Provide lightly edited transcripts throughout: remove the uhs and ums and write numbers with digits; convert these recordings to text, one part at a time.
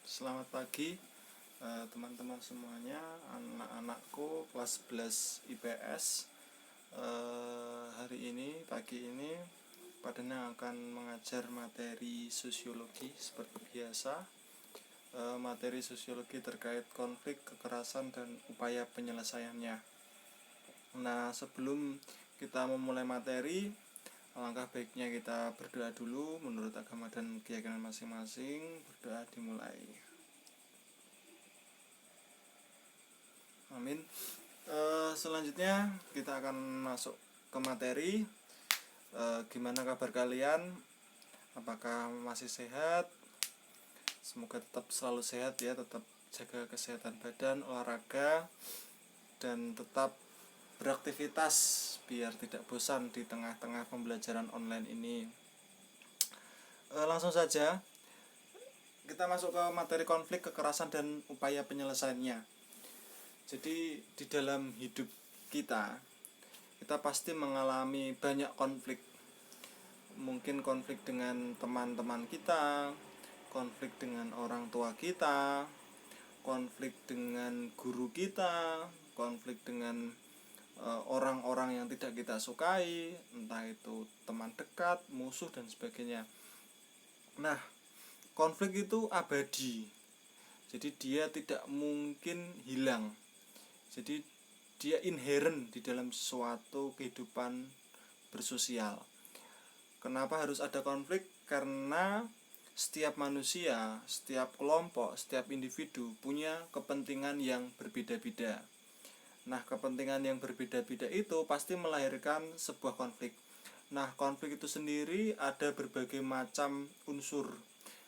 Selamat pagi teman-teman semuanya, anak-anakku kelas 11 IPS. Hari ini, pagi ini, Padana akan mengajar materi sosiologi seperti biasa. Materi sosiologi terkait konflik, kekerasan, dan upaya penyelesaiannya. Nah, sebelum kita memulai materi, alangkah baiknya kita berdoa dulu menurut agama dan keyakinan masing-masing. Berdoa dimulai. Amin. Selanjutnya kita akan masuk ke materi. Gimana kabar kalian? Apakah masih sehat? Semoga tetap selalu sehat ya, tetap jaga kesehatan badan, olahraga, dan tetap beraktivitas biar tidak bosan di tengah-tengah pembelajaran online ini. Langsung saja kita masuk ke materi konflik, kekerasan, dan upaya penyelesaiannya. Jadi di dalam hidup kita pasti mengalami banyak konflik. Mungkin konflik dengan teman-teman kita, konflik dengan orang tua kita, konflik dengan guru kita, konflik dengan orang-orang yang tidak kita sukai, entah itu teman dekat, musuh, dan sebagainya. Nah, konflik itu abadi, jadi dia tidak mungkin hilang. Jadi dia inherent di dalam suatu kehidupan bersosial. Kenapa harus ada konflik? Karena setiap manusia, setiap kelompok, setiap individu punya kepentingan yang berbeda-beda. Nah, kepentingan yang berbeda-beda itu pasti melahirkan sebuah konflik. Nah, konflik itu sendiri ada berbagai macam unsur,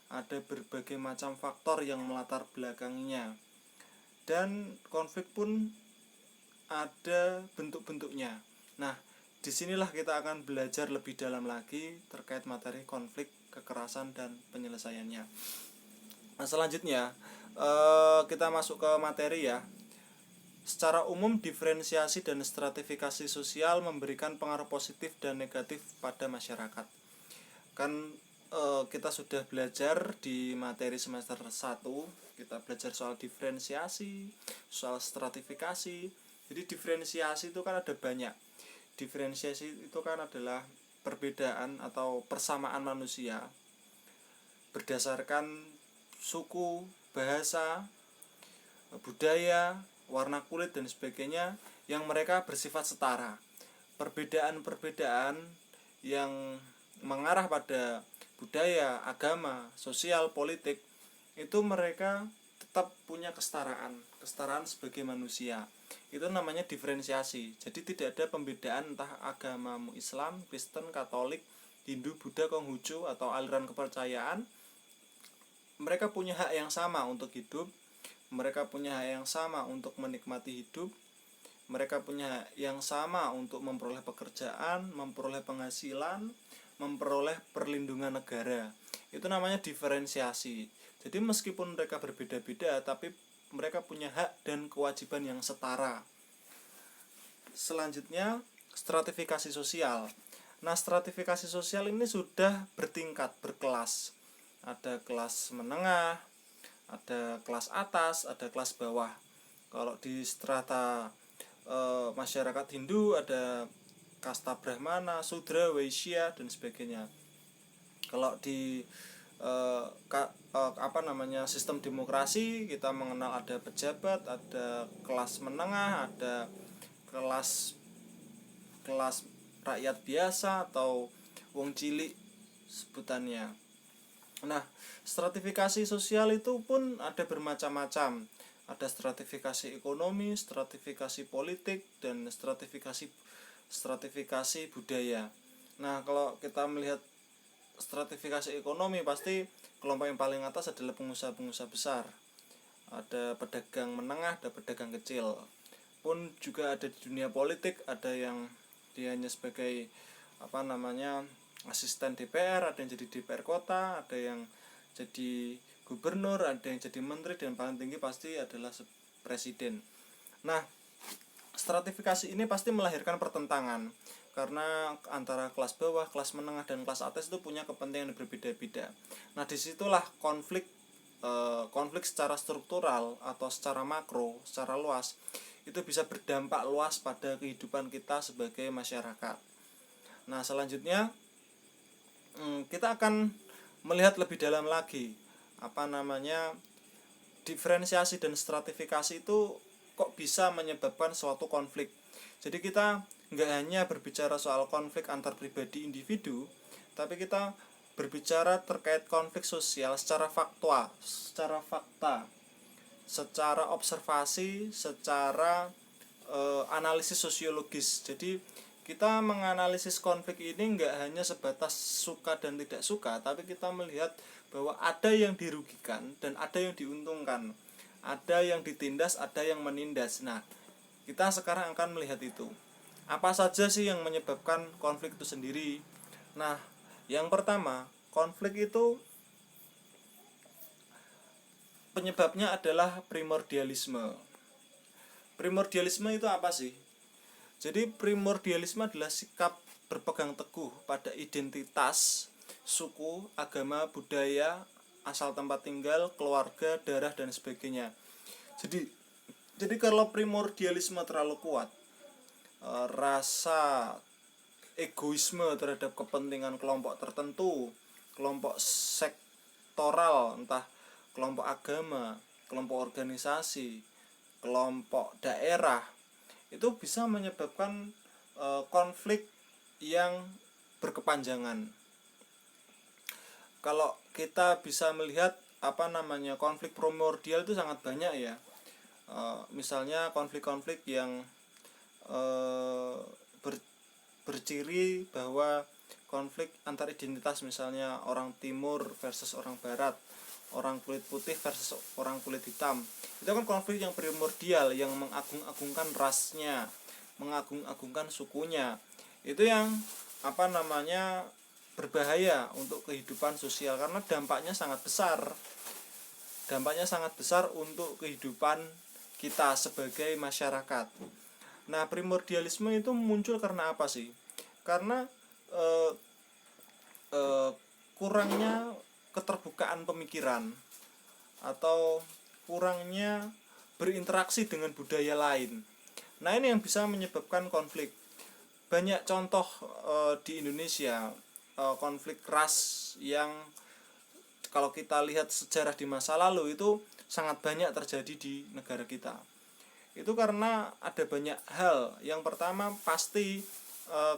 ada berbagai macam faktor yang melatar belakanginya. Dan konflik pun ada bentuk-bentuknya. Nah, disinilah kita akan belajar lebih dalam lagi terkait materi konflik, kekerasan, dan penyelesaiannya. Nah, selanjutnya kita masuk ke materi ya. Secara umum, diferensiasi dan stratifikasi sosial memberikan pengaruh positif dan negatif pada masyarakat. Kan kita sudah belajar di materi semester 1, kita belajar soal diferensiasi, soal stratifikasi. Jadi diferensiasi itu kan ada banyak. Diferensiasi itu kan adalah perbedaan atau persamaan manusia berdasarkan suku, bahasa, budaya, warna kulit, dan sebagainya yang mereka bersifat setara. Perbedaan-perbedaan yang mengarah pada budaya, agama, sosial, politik, itu mereka tetap punya kesetaraan sebagai manusia. Itu namanya diferensiasi. Jadi tidak ada pembedaan entah agamamu Islam, Kristen, Katolik, Hindu, Buddha, Konghucu, atau aliran kepercayaan. Mereka punya hak yang sama untuk hidup, mereka punya hak yang sama untuk menikmati hidup, mereka punya hak yang sama untuk memperoleh pekerjaan, memperoleh penghasilan, memperoleh perlindungan negara. Itu namanya diferensiasi. Jadi meskipun mereka berbeda-beda, tapi mereka punya hak dan kewajiban yang setara. Selanjutnya, stratifikasi sosial. Nah, stratifikasi sosial ini sudah bertingkat, berkelas. Ada kelas menengah, ada kelas atas, ada kelas bawah. Kalau di strata masyarakat Hindu ada kasta Brahmana, Sudra, Waisya, dan sebagainya. Kalau di sistem demokrasi, kita mengenal ada pejabat, ada kelas menengah, ada kelas rakyat biasa atau wong cilik sebutannya. Nah, stratifikasi sosial itu pun ada bermacam-macam. Ada stratifikasi ekonomi, stratifikasi politik, dan stratifikasi budaya. Nah, kalau kita melihat stratifikasi ekonomi, pasti kelompok yang paling atas adalah pengusaha-pengusaha besar. Ada pedagang menengah, ada pedagang kecil. Pun juga ada di dunia politik, ada yang dia hanya sebagai asisten DPR, ada yang jadi DPR kota, ada yang jadi gubernur, ada yang jadi menteri, dan paling tinggi pasti adalah presiden. Nah, stratifikasi ini pasti melahirkan pertentangan karena antara kelas bawah, kelas menengah, dan kelas atas itu punya kepentingan yang berbeda-beda. Nah, disitulah konflik konflik secara struktural atau secara makro, secara luas, itu bisa berdampak luas pada kehidupan kita sebagai masyarakat. Nah, selanjutnya kita akan melihat lebih dalam lagi diferensiasi dan stratifikasi itu kok bisa menyebabkan suatu konflik. Jadi kita nggak hanya berbicara soal konflik antar pribadi individu, tapi kita berbicara terkait konflik sosial secara fakta, secara observasi, secara analisis sosiologis. Jadi kita menganalisis konflik ini nggak hanya sebatas suka dan tidak suka, tapi kita melihat bahwa ada yang dirugikan dan ada yang diuntungkan, ada yang ditindas, ada yang menindas. Nah, kita sekarang akan melihat itu. Apa saja sih yang menyebabkan konflik itu sendiri? Nah, yang pertama, konflik itu penyebabnya adalah primordialisme. Primordialisme itu apa sih? Jadi primordialisme adalah sikap berpegang teguh pada identitas, suku, agama, budaya, asal tempat tinggal, keluarga, darah, dan sebagainya. Jadi kalau primordialisme terlalu kuat, rasa egoisme terhadap kepentingan kelompok tertentu, kelompok sektoral, entah kelompok agama, kelompok organisasi, kelompok daerah, itu bisa menyebabkan konflik yang berkepanjangan. Kalau kita bisa melihat konflik primordial itu sangat banyak ya. Misalnya konflik-konflik yang berciri bahwa konflik antar identitas, misalnya orang timur versus orang barat, orang kulit putih versus orang kulit hitam. Itu kan konflik yang primordial, yang mengagung-agungkan rasnya, mengagung-agungkan sukunya. Itu yang berbahaya untuk kehidupan sosial karena dampaknya sangat besar. Dampaknya sangat besar untuk kehidupan kita sebagai masyarakat. Nah, primordialisme itu muncul karena apa sih? Karena kurangnya keterbukaan pemikiran atau kurangnya berinteraksi dengan budaya lain. Nah, ini yang bisa menyebabkan konflik. Banyak contoh di Indonesia konflik ras yang kalau kita lihat sejarah di masa lalu itu sangat banyak terjadi di negara kita. Itu karena ada banyak hal. Yang pertama pasti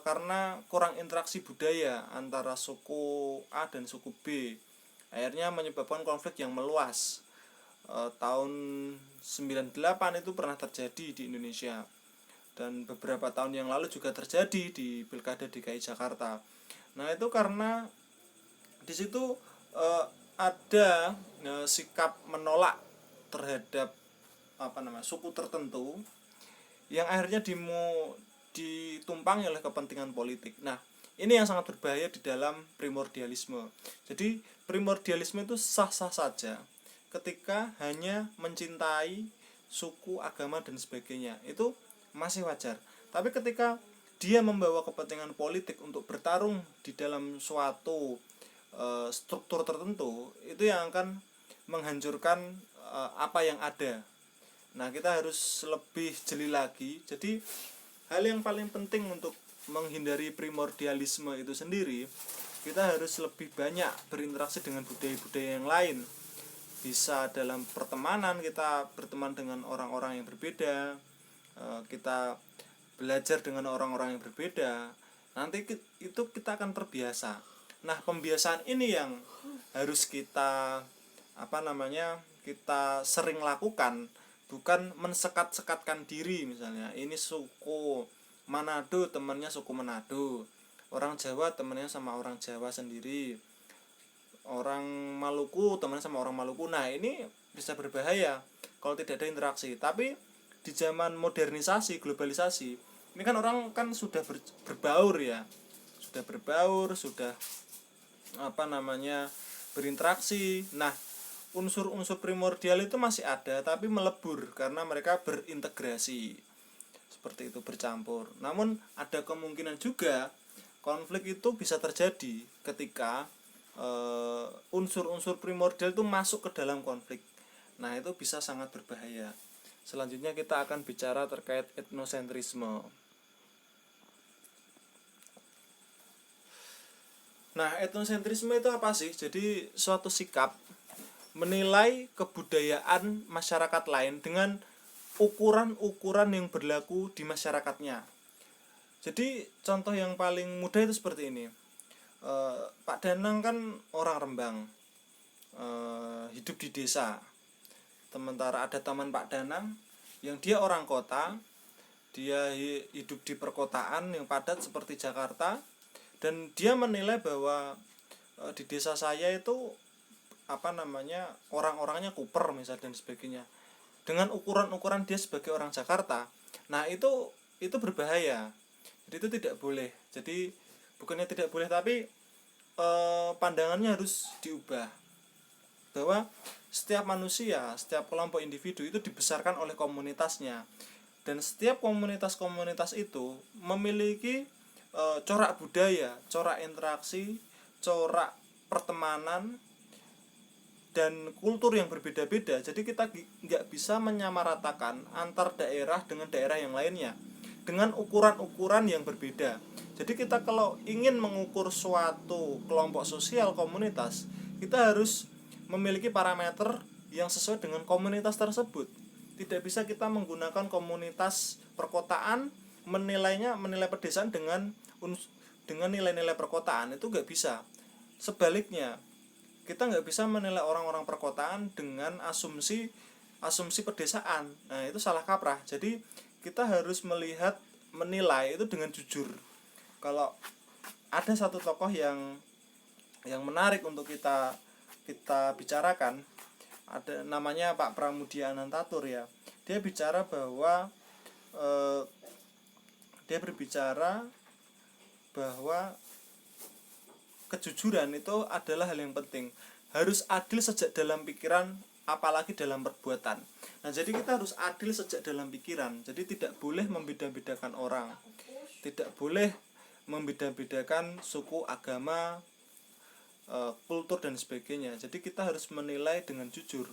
karena kurang interaksi budaya antara suku A dan suku B. Akhirnya menyebabkan konflik yang meluas. Tahun 98 itu pernah terjadi di Indonesia. Dan beberapa tahun yang lalu juga terjadi di Pilkada DKI Jakarta. Nah, itu karena di situ ada sikap menolak terhadap suku tertentu yang akhirnya ditumpangi oleh kepentingan politik. Nah, ini yang sangat berbahaya di dalam primordialisme. Jadi primordialisme itu sah-sah saja ketika hanya mencintai suku, agama, dan sebagainya. Itu masih wajar. Tapi ketika dia membawa kepentingan politik untuk bertarung di dalam suatu struktur tertentu, itu yang akan menghancurkan apa yang ada. Nah, kita harus lebih jeli lagi. Jadi hal yang paling penting untuk menghindari primordialisme itu sendiri, kita harus lebih banyak berinteraksi dengan budaya-budaya yang lain. Bisa dalam pertemanan, kita berteman dengan orang-orang yang berbeda, kita belajar dengan orang-orang yang berbeda. Nanti itu kita akan terbiasa. Nah, pembiasaan ini yang harus kita kita sering lakukan, bukan mensekat-sekatkan diri. Misalnya ini suku Manado temannya suku Manado, orang Jawa temannya sama orang Jawa sendiri, orang Maluku temannya sama orang Maluku. Nah, ini bisa berbahaya kalau tidak ada interaksi. Tapi di zaman modernisasi, globalisasi, ini kan orang kan sudah berbaur ya, sudah berinteraksi. Nah, unsur-unsur primordial itu masih ada, tapi melebur karena mereka berintegrasi, seperti itu, bercampur. Namun ada kemungkinan juga konflik itu bisa terjadi ketika unsur-unsur primordial itu masuk ke dalam konflik. Nah, itu bisa sangat berbahaya. Selanjutnya kita akan bicara terkait etnosentrisme. Nah, etnosentrisme itu apa sih? Jadi suatu sikap menilai kebudayaan masyarakat lain dengan ukuran-ukuran yang berlaku di masyarakatnya. Jadi contoh yang paling mudah itu seperti ini. Pak Danang kan orang Rembang, hidup di desa. Sementara ada teman Pak Danang yang dia orang kota, dia hidup di perkotaan yang padat seperti Jakarta, dan dia menilai bahwa di desa saya itu orang-orangnya kuper misalnya dan sebagainya, dengan ukuran-ukuran dia sebagai orang Jakarta. Nah, itu berbahaya. Jadi itu tidak boleh. Jadi bukannya tidak boleh, tapi pandangannya harus diubah, bahwa setiap manusia, setiap kelompok individu itu dibesarkan oleh komunitasnya, dan setiap komunitas-komunitas itu memiliki corak budaya, corak interaksi, corak pertemanan, dan kultur yang berbeda-beda. Jadi kita nggak bisa menyamaratakan antar daerah dengan daerah yang lainnya dengan ukuran-ukuran yang berbeda. Jadi kita kalau ingin mengukur suatu kelompok sosial, komunitas, kita harus memiliki parameter yang sesuai dengan komunitas tersebut. Tidak bisa kita menggunakan komunitas perkotaan menilai pedesaan dengan nilai-nilai perkotaan, itu nggak bisa. Sebaliknya, kita nggak bisa menilai orang-orang perkotaan dengan asumsi pedesaan. Nah, itu salah kaprah. Jadi kita harus menilai itu dengan jujur. Kalau ada satu tokoh yang menarik untuk kita bicarakan, ada namanya Pak Pramudia Anantatur ya. Dia bicara bahwa dia berbicara bahwa kejujuran itu adalah hal yang penting. Harus adil sejak dalam pikiran, apalagi dalam perbuatan. Nah, jadi kita harus adil sejak dalam pikiran. Jadi tidak boleh membeda-bedakan orang, tidak boleh membeda-bedakan suku, agama, kultur dan sebagainya. Jadi kita harus menilai dengan jujur,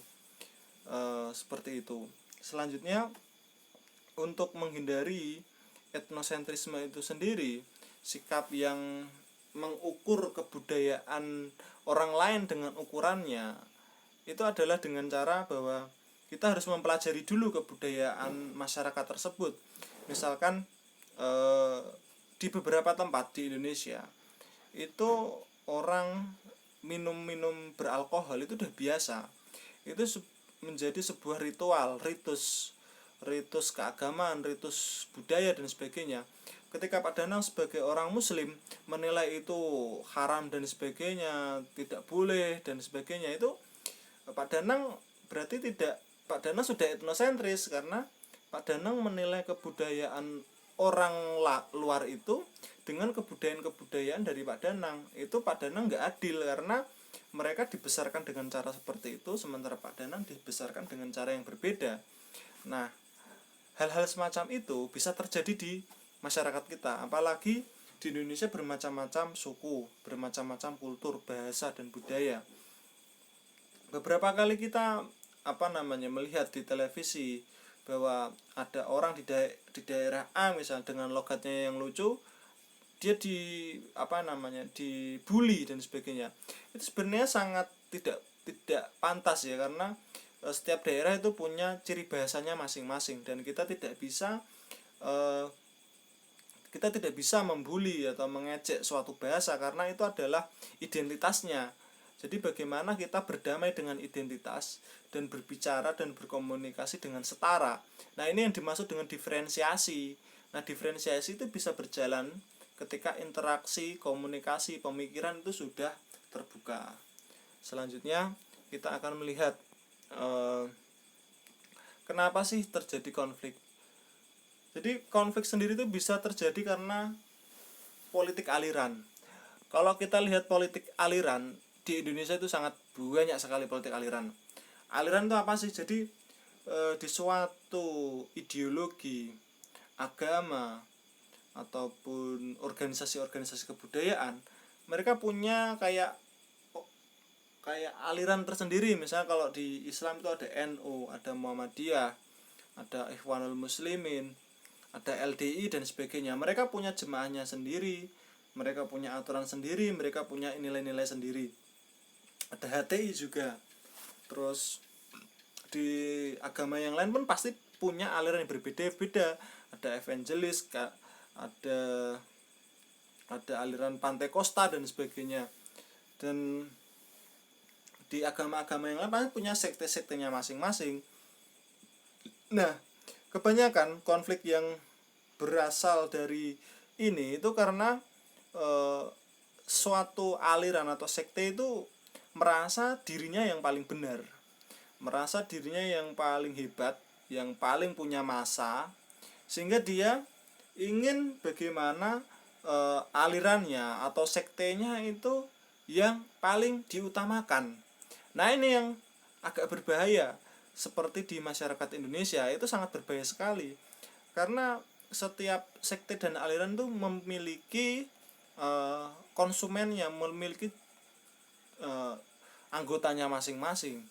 seperti itu. Selanjutnya, untuk menghindari etnosentrisme itu sendiri, sikap yang mengukur kebudayaan orang lain dengan ukurannya, itu adalah dengan cara bahwa kita harus mempelajari dulu kebudayaan masyarakat tersebut. Misalkan di beberapa tempat di Indonesia itu orang minum beralkohol itu udah biasa. Itu menjadi sebuah ritus keagamaan, ritus budaya dan sebagainya. Ketika Pak Danang sebagai orang muslim menilai itu haram dan sebagainya, tidak boleh dan sebagainya, itu Pak Danang sudah etnosentris, karena Pak Danang menilai kebudayaan orang luar itu dengan kebudayaan dari Pak Danang. Itu Pak Danang nggak adil, karena mereka dibesarkan dengan cara seperti itu, sementara Pak Danang dibesarkan dengan cara yang berbeda. Nah, hal-hal semacam itu bisa terjadi di masyarakat kita, apalagi di Indonesia bermacam-macam suku, bermacam-macam kultur, bahasa dan budaya. Beberapa kali kita melihat di televisi bahwa ada orang di daerah A misalnya dengan logatnya yang lucu, dia dibully dan sebagainya. Itu sebenarnya sangat tidak pantas ya, karena setiap daerah itu punya ciri bahasanya masing-masing, dan kita tidak bisa membuli atau mengejek suatu bahasa, karena itu adalah identitasnya. Jadi bagaimana kita berdamai dengan identitas dan berbicara dan berkomunikasi dengan setara. Nah, ini yang dimaksud dengan diferensiasi. Nah, diferensiasi itu bisa berjalan ketika interaksi, komunikasi, pemikiran itu sudah terbuka. Selanjutnya kita akan melihat kenapa sih terjadi konflik. Jadi konflik sendiri itu bisa terjadi karena politik aliran. Kalau kita lihat politik aliran di Indonesia itu sangat banyak sekali politik aliran. Aliran itu apa sih? Jadi di suatu ideologi, agama, ataupun organisasi-organisasi kebudayaan, mereka punya kayak kayak aliran tersendiri. Misalnya kalau di Islam itu ada NU, ada Muhammadiyah, ada Ikhwanul Muslimin, ada LDI dan sebagainya. Mereka punya jemaahnya sendiri, mereka punya aturan sendiri, mereka punya nilai-nilai sendiri. Ada HTI juga. Terus di agama yang lain pun pasti punya aliran yang berbeda-beda. Ada evangelis, ada aliran Pantekosta dan sebagainya. Dan di agama-agama yang lain pasti punya sekte-sektenya masing-masing. Nah, kebanyakan konflik yang berasal dari ini itu karena suatu aliran atau sekte itu merasa dirinya yang paling benar, merasa dirinya yang paling hebat, yang paling punya massa, sehingga dia ingin bagaimana alirannya atau sektenya itu yang paling diutamakan. Nah, ini yang agak berbahaya. Seperti di masyarakat Indonesia itu sangat berbahaya sekali, karena setiap sekte dan aliran itu memiliki konsumen yang memiliki anggotanya masing-masing.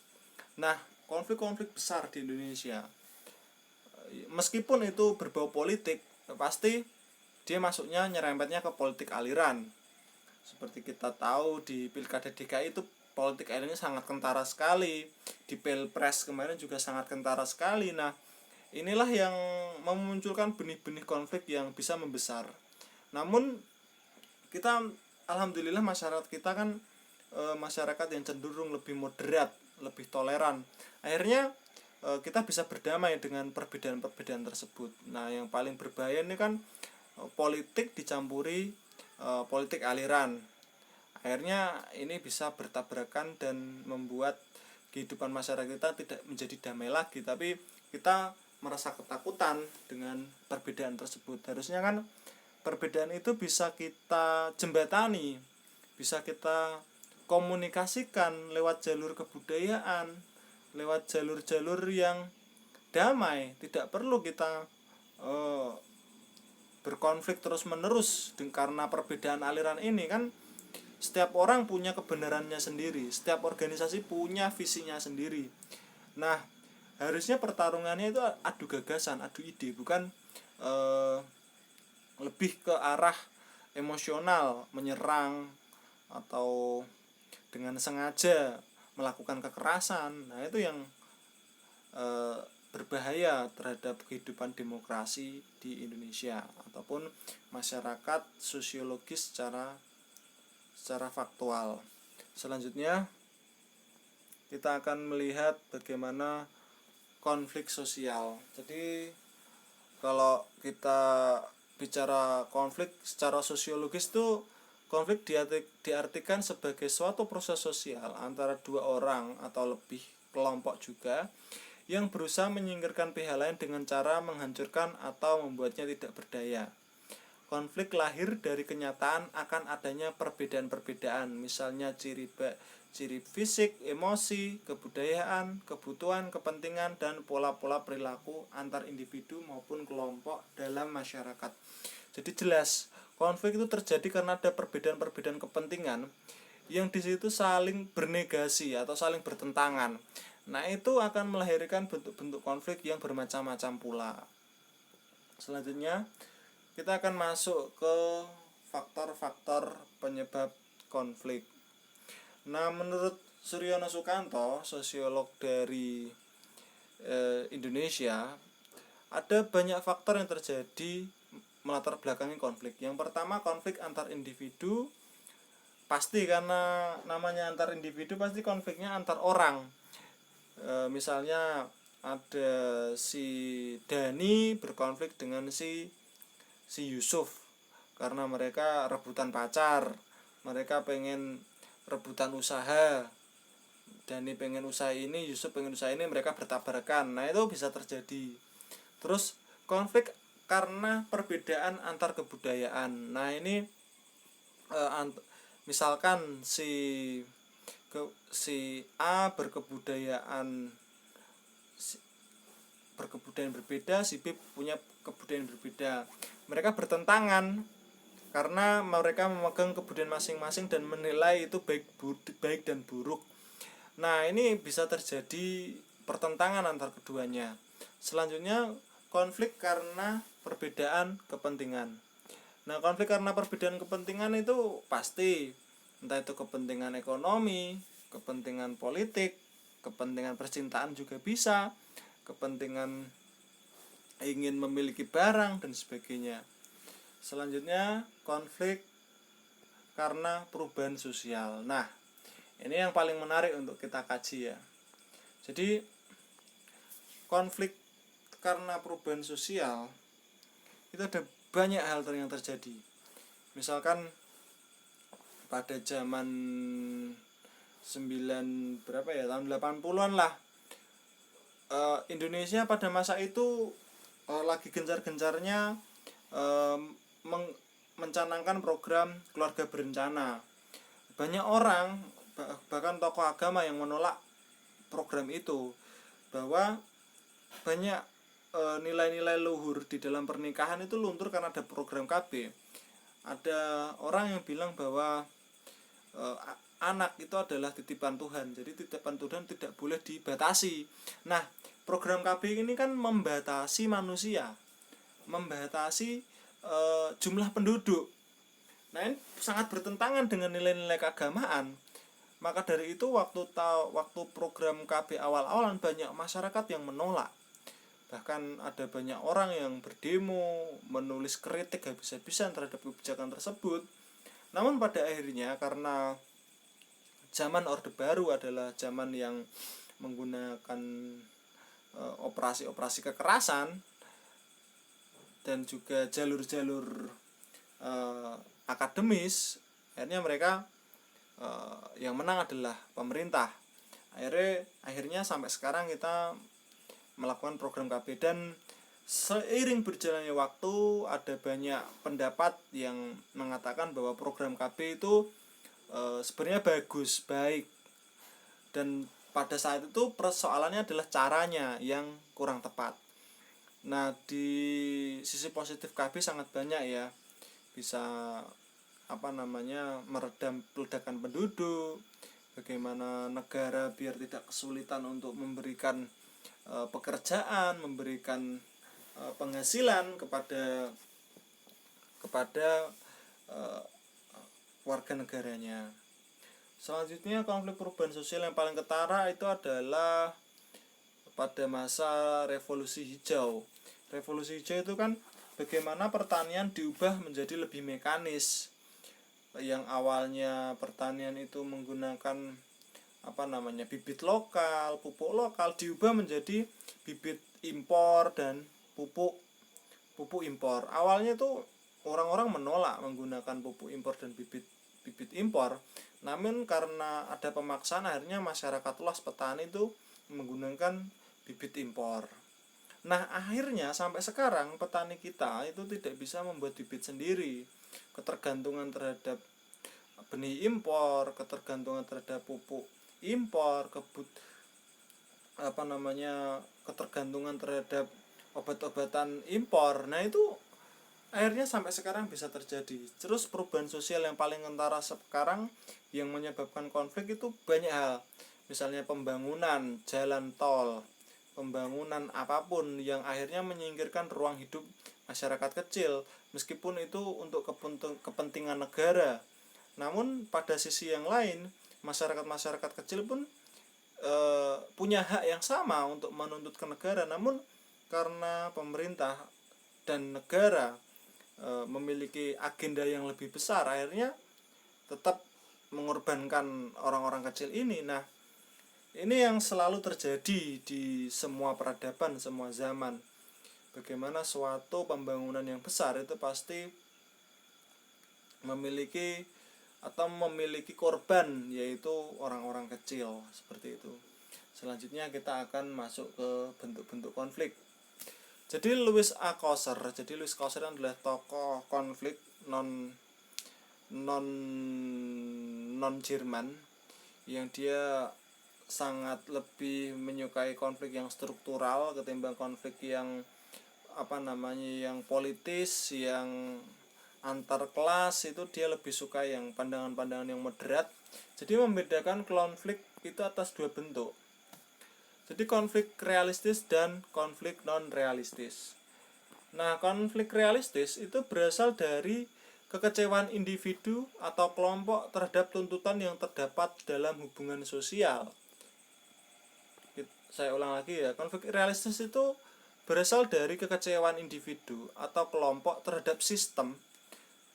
Nah, konflik-konflik besar di Indonesia, meskipun itu berbau politik, pasti dia masuknya nyerempetnya ke politik aliran. Seperti kita tahu di Pilkada DKI itu politik alirannya sangat kentara sekali. Di Pilpres kemarin juga sangat kentara sekali. Nah, inilah yang memunculkan benih-benih konflik yang bisa membesar. Namun kita alhamdulillah masyarakat kita kan masyarakat yang cenderung lebih moderat, lebih toleran. Akhirnya kita bisa berdamai dengan perbedaan-perbedaan tersebut. Nah, yang paling berbahaya ini kan politik dicampuri politik aliran. Akhirnya ini bisa bertabrakan dan membuat kehidupan masyarakat kita tidak menjadi damai lagi, tapi kita merasa ketakutan dengan perbedaan tersebut. Harusnya kan perbedaan itu bisa kita jembatani, bisa kita komunikasikan lewat jalur kebudayaan, lewat jalur-jalur yang damai. Tidak perlu kita berkonflik terus-menerus karena perbedaan aliran ini. Kan setiap orang punya kebenarannya sendiri, setiap organisasi punya visinya sendiri. Nah, harusnya pertarungannya itu adu gagasan, adu ide, bukan lebih ke arah emosional, menyerang atau dengan sengaja melakukan kekerasan. Nah, itu yang berbahaya terhadap kehidupan demokrasi di Indonesia ataupun masyarakat sosiologis secara faktual. Selanjutnya kita akan melihat bagaimana konflik sosial. Jadi kalau kita bicara konflik secara sosiologis itu, konflik diartikan sebagai suatu proses sosial antara dua orang atau lebih kelompok juga yang berusaha menyingkirkan pihak lain dengan cara menghancurkan atau membuatnya tidak berdaya. Konflik lahir dari kenyataan akan adanya perbedaan-perbedaan, misalnya ciri fisik, emosi, kebudayaan, kebutuhan, kepentingan, dan pola-pola perilaku antar individu maupun kelompok dalam masyarakat. Jadi jelas, konflik itu terjadi karena ada perbedaan-perbedaan kepentingan yang di situ saling bernegasi atau saling bertentangan. Nah, itu akan melahirkan bentuk-bentuk konflik yang bermacam-macam pula. Selanjutnya kita akan masuk ke faktor-faktor penyebab konflik. Nah, menurut Suryono Sukanto, sosiolog dari Indonesia, ada banyak faktor yang terjadi melatar belakangi konflik. Yang pertama, konflik antar individu. Pasti, karena namanya antar individu, pasti konfliknya antar orang. Misalnya ada si Dani berkonflik dengan si Yusuf karena mereka rebutan pacar, mereka pengen rebutan usaha. Dani pengen usaha ini, Yusuf pengen usaha ini, mereka bertabrakan. Nah, itu bisa terjadi. Terus konflik karena perbedaan antar kebudayaan. Nah, ini misalkan si A berkebudayaan berbeda, si B punya kebudayaan berbeda. Mereka bertentangan karena mereka memegang kebudayaan masing-masing dan menilai itu baik dan buruk. Nah, ini bisa terjadi pertentangan antar keduanya. Selanjutnya, konflik karena perbedaan kepentingan. Nah, konflik karena perbedaan kepentingan itu pasti, entah itu kepentingan ekonomi, kepentingan politik, kepentingan percintaan juga bisa, kepentingan ingin memiliki barang dan sebagainya. Selanjutnya, konflik karena perubahan sosial. Nah, ini yang paling menarik untuk kita kaji ya. Jadi, konflik karena perubahan sosial itu ada banyak hal yang terjadi. Misalkan pada zaman tahun 80-an lah, Indonesia pada masa itu lagi gencar-gencarnya mencanangkan program keluarga berencana. Banyak orang, bahkan tokoh agama yang menolak program itu, bahwa banyak nilai-nilai luhur di dalam pernikahan itu luntur karena ada program KB. Ada orang yang bilang bahwa anak itu adalah titipan Tuhan, jadi titipan Tuhan tidak boleh dibatasi. Nah, program KB ini kan membatasi manusia, membatasi jumlah penduduk. Nah, ini sangat bertentangan dengan nilai-nilai keagamaan. Maka dari itu waktu program KB awal-awalan banyak masyarakat yang menolak. Bahkan ada banyak orang yang berdemo, menulis kritik habis-habisan terhadap kebijakan tersebut. Namun pada akhirnya karena zaman Orde Baru adalah zaman yang menggunakan operasi-operasi kekerasan dan juga jalur-jalur akademis, akhirnya mereka yang menang adalah pemerintah. Akhirnya sampai sekarang kita melakukan program KB, dan seiring berjalannya waktu ada banyak pendapat yang mengatakan bahwa program KB itu sebenarnya bagus, baik, dan pada saat itu persoalannya adalah caranya yang kurang tepat. Nah, di sisi positif KB sangat banyak ya, bisa meredam ledakan penduduk, bagaimana negara biar tidak kesulitan untuk memberikan pekerjaan, memberikan penghasilan kepada warga negaranya. Selanjutnya, konflik perubahan sosial yang paling ketara itu adalah pada masa revolusi hijau. Revolusi hijau itu kan bagaimana pertanian diubah menjadi lebih mekanis. Yang awalnya pertanian itu menggunakan bibit lokal, pupuk lokal, diubah menjadi bibit impor dan pupuk impor. Awalnya itu orang-orang menolak menggunakan pupuk impor dan bibit impor. Namun karena ada pemaksaan, akhirnya masyarakat luas petani itu menggunakan bibit impor. Nah, akhirnya sampai sekarang petani kita itu tidak bisa membuat bibit sendiri. Ketergantungan terhadap benih impor, ketergantungan terhadap pupuk impor, ketergantungan terhadap obat-obatan impor. Nah, itu akhirnya sampai sekarang bisa terjadi. Terus perubahan sosial yang paling kentara sekarang yang menyebabkan konflik itu banyak hal. Misalnya pembangunan jalan tol, pembangunan apapun yang akhirnya menyingkirkan ruang hidup masyarakat kecil, meskipun itu untuk kepentingan negara. Namun pada sisi yang lain, masyarakat kecil pun punya hak yang sama untuk menuntut ke negara. Namun karena pemerintah dan negara memiliki agenda yang lebih besar, akhirnya tetap mengorbankan orang-orang kecil ini. Nah, ini yang selalu terjadi di semua peradaban, semua zaman. Bagaimana suatu pembangunan yang besar itu pasti memiliki korban, yaitu orang-orang kecil, seperti itu. Selanjutnya kita akan masuk ke bentuk-bentuk konflik. Jadi Louis Althusser adalah tokoh konflik non Jerman, yang dia sangat lebih menyukai konflik yang struktural ketimbang konflik yang yang politis, yang antar kelas. Itu dia lebih suka yang pandangan-pandangan yang moderat. Jadi membedakan konflik itu atas dua bentuk. Jadi konflik realistis dan konflik non realistis. Nah, konflik realistis itu berasal dari kekecewaan individu atau kelompok terhadap tuntutan yang terdapat dalam hubungan sosial. Saya ulang lagi ya, konflik realistis itu berasal dari kekecewaan individu atau kelompok terhadap sistem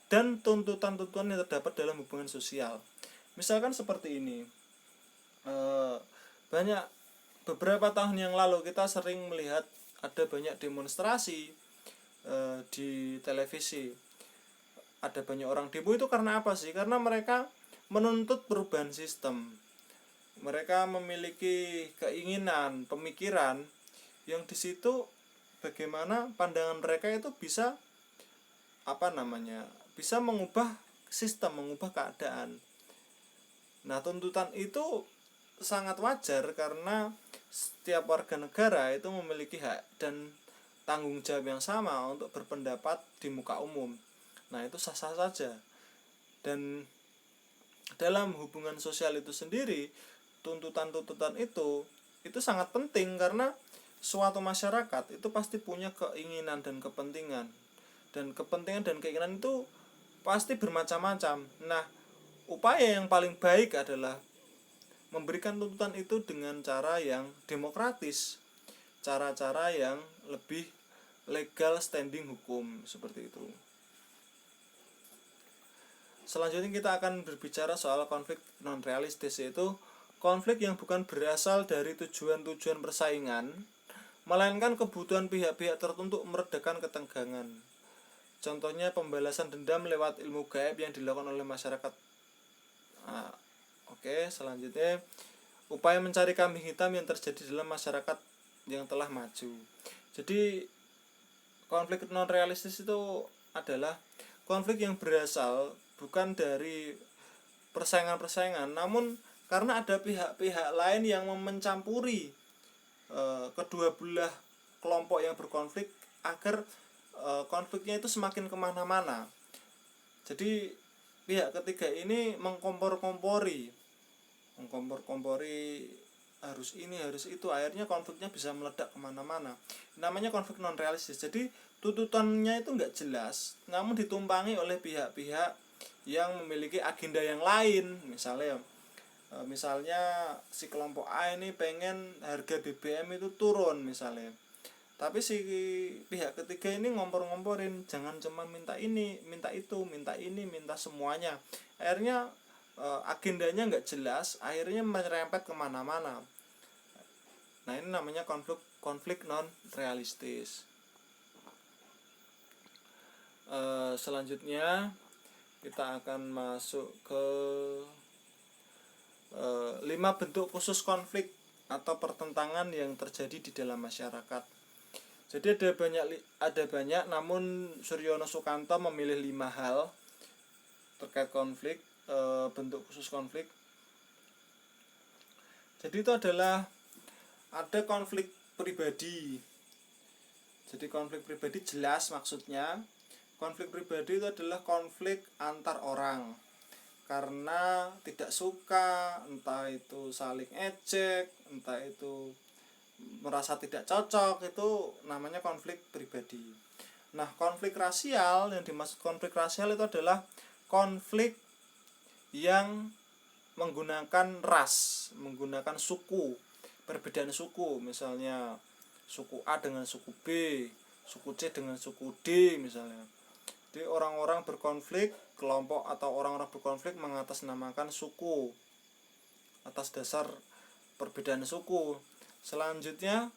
dan tuntutan-tuntutan yang terdapat dalam hubungan sosial. Misalkan seperti ini, banyak beberapa tahun yang lalu kita sering melihat ada banyak demonstrasi di televisi. Ada banyak orang demo itu karena apa sih? Karena mereka menuntut perubahan sistem. Mereka memiliki keinginan, pemikiran yang di situ bagaimana pandangan mereka itu bisa bisa mengubah sistem, mengubah keadaan. Nah, tuntutan itu sangat wajar karena setiap warga negara itu memiliki hak dan tanggung jawab yang sama untuk berpendapat di muka umum. Nah, itu sah-sah saja. Dan dalam hubungan sosial itu sendiri, tuntutan-tuntutan itu sangat penting karena suatu masyarakat itu pasti punya keinginan dan kepentingan. Dan kepentingan dan keinginan itu pasti bermacam-macam. Nah, upaya yang paling baik adalah memberikan tuntutan itu dengan cara yang demokratis, cara-cara yang lebih legal standing hukum, seperti itu. Selanjutnya kita akan berbicara soal konflik non realistis, yaitu konflik yang bukan berasal dari tujuan-tujuan persaingan, melainkan kebutuhan pihak-pihak tertentu meredakan ketegangan. Contohnya pembalasan dendam lewat ilmu gaib yang dilakukan oleh masyarakat. Selanjutnya upaya mencari kambing hitam yang terjadi dalam masyarakat yang telah maju. Jadi konflik non realistis itu adalah konflik yang berasal bukan dari persaingan-persaingan, namun karena ada pihak-pihak lain yang mencampuri kedua belah kelompok yang berkonflik agar konfliknya itu semakin kemana-mana. Jadi pihak ketiga ini mengkompor-kompori harus ini harus itu, akhirnya konfliknya bisa meledak kemana-mana. Namanya konflik non realistis. Jadi tuntutannya itu nggak jelas, namun ditumpangi oleh pihak-pihak yang memiliki agenda yang lain. Misalnya si kelompok A ini pengen harga BBM itu turun misalnya, tapi si pihak ketiga ini ngompor-ngomporin, jangan cuma minta ini, minta itu, minta ini, minta semuanya. Akhirnya agendanya nggak jelas, akhirnya merempet kemana-mana. Nah, ini namanya konflik non realistis. Selanjutnya kita akan masuk ke 5 bentuk khusus konflik atau pertentangan yang terjadi di dalam masyarakat. Jadi ada banyak, namun Suryono Sukanto memilih 5 hal terkait konflik, bentuk khusus konflik. Jadi itu adalah ada konflik pribadi. Jadi konflik pribadi jelas maksudnya. Konflik pribadi itu adalah konflik antar orang karena tidak suka, entah itu saling ejek, entah itu merasa tidak cocok, itu namanya konflik pribadi. Nah, konflik rasial, yang dimaksud konflik rasial itu adalah konflik yang menggunakan ras, menggunakan suku, perbedaan suku, misalnya suku A dengan suku B, suku C dengan suku D misalnya. Jadi orang-orang berkonflik, kelompok atau orang-orang berkonflik mengatasnamakan suku atas dasar perbedaan suku. Selanjutnya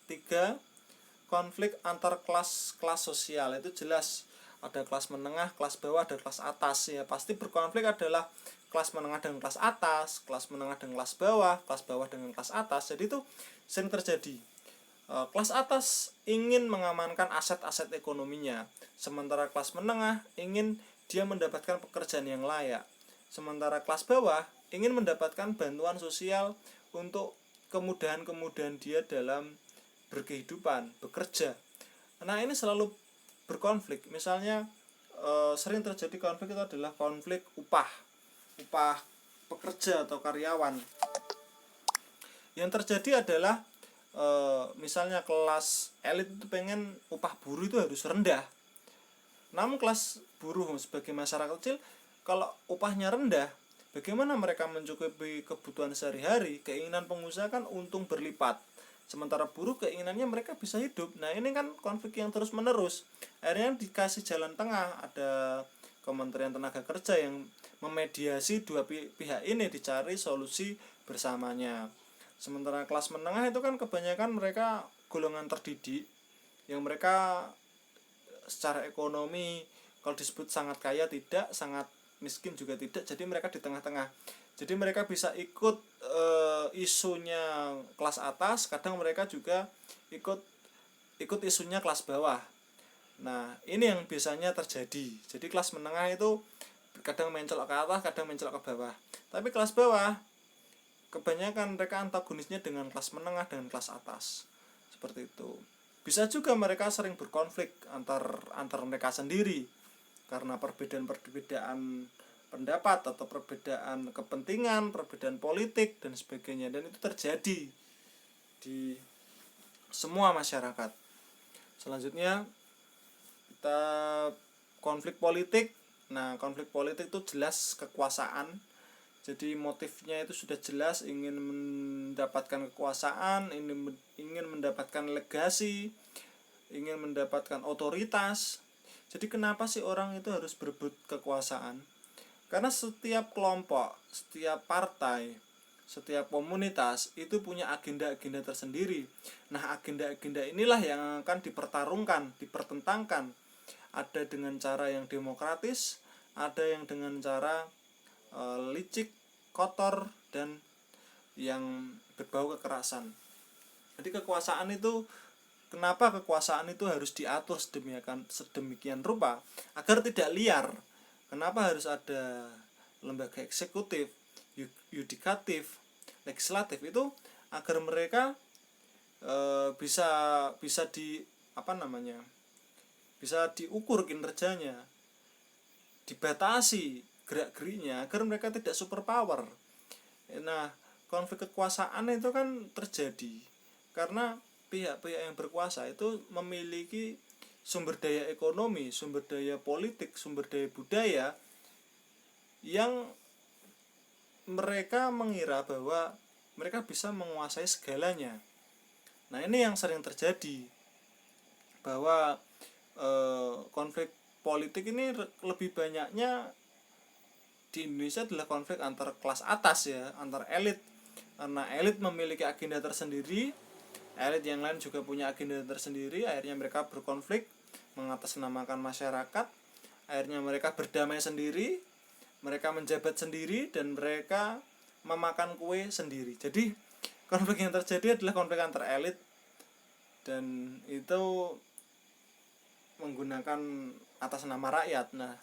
3, konflik antar kelas sosial. Itu jelas ada kelas menengah, kelas bawah, ada kelas atas ya. Pasti berkonflik adalah kelas menengah dengan kelas atas, kelas menengah dengan kelas bawah dengan kelas atas. Jadi itu sering terjadi. Kelas atas ingin mengamankan aset-aset ekonominya, sementara kelas menengah ingin dia mendapatkan pekerjaan yang layak, sementara kelas bawah ingin mendapatkan bantuan sosial untuk kemudahan-kemudahan dia dalam berkehidupan, bekerja. Nah, ini selalu berkonflik. Misalnya sering terjadi konflik itu adalah konflik upah pekerja atau karyawan. Yang terjadi adalah misalnya kelas elit itu pengen upah buruh itu harus rendah. Namun kelas buruh sebagai masyarakat kecil, kalau upahnya rendah, bagaimana mereka mencukupi kebutuhan sehari-hari? Keinginan pengusaha kan untung berlipat, sementara buruh keinginannya mereka bisa hidup. Nah ini kan konflik yang terus menerus. Akhirnya dikasih jalan tengah, ada Kementerian Tenaga Kerja yang memediasi dua pihak ini, dicari solusi bersamanya. Sementara kelas menengah itu kan kebanyakan mereka golongan terdidik, yang mereka secara ekonomi kalau disebut sangat kaya tidak, sangat miskin juga tidak, jadi mereka di tengah-tengah. Jadi mereka bisa ikut isunya kelas atas, kadang mereka juga ikut isunya kelas bawah. Nah ini yang biasanya terjadi. Jadi kelas menengah itu kadang mencolok ke atas, kadang mencolok ke bawah. Tapi kelas bawah kebanyakan mereka antagonisnya dengan kelas menengah dan kelas atas, seperti itu. Bisa juga mereka sering berkonflik antar mereka sendiri karena perbedaan pendapat atau perbedaan kepentingan, perbedaan politik dan sebagainya, dan itu terjadi di semua masyarakat. Selanjutnya kita konflik politik. Nah, konflik politik itu jelas kekuasaan. Jadi motifnya itu sudah jelas, ingin mendapatkan kekuasaan, ingin mendapatkan legasi, ingin mendapatkan otoritas. Jadi kenapa sih orang itu harus berebut kekuasaan? Karena setiap kelompok, setiap partai, setiap komunitas itu punya agenda-agenda tersendiri. Nah, agenda-agenda inilah yang akan dipertarungkan, dipertentangkan. Ada dengan cara yang demokratis, ada yang dengan cara licik, kotor, dan yang berbau kekerasan. Jadi kekuasaan itu, kenapa kekuasaan itu harus diatur sedemikian rupa agar tidak liar? Kenapa harus ada lembaga eksekutif, yudikatif, legislatif? Itu agar mereka bisa diukur kinerjanya, dibatasi gerak-geriknya agar mereka tidak superpower. Nah, konflik kekuasaan itu kan terjadi karena pihak-pihak yang berkuasa itu memiliki sumber daya ekonomi, sumber daya politik, sumber daya budaya yang mereka mengira bahwa mereka bisa menguasai segalanya. Nah, ini yang sering terjadi, bahwa konflik politik ini lebih banyaknya di Indonesia adalah konflik antar kelas atas ya, antar elit. Karena elit memiliki agenda tersendiri, elit yang lain juga punya agenda tersendiri, akhirnya mereka berkonflik, mengatasnamakan masyarakat, akhirnya mereka berdamai sendiri, mereka menjabat sendiri, dan mereka memakan kue sendiri. Jadi konflik yang terjadi adalah konflik antar elit, dan itu menggunakan atas nama rakyat. Nah,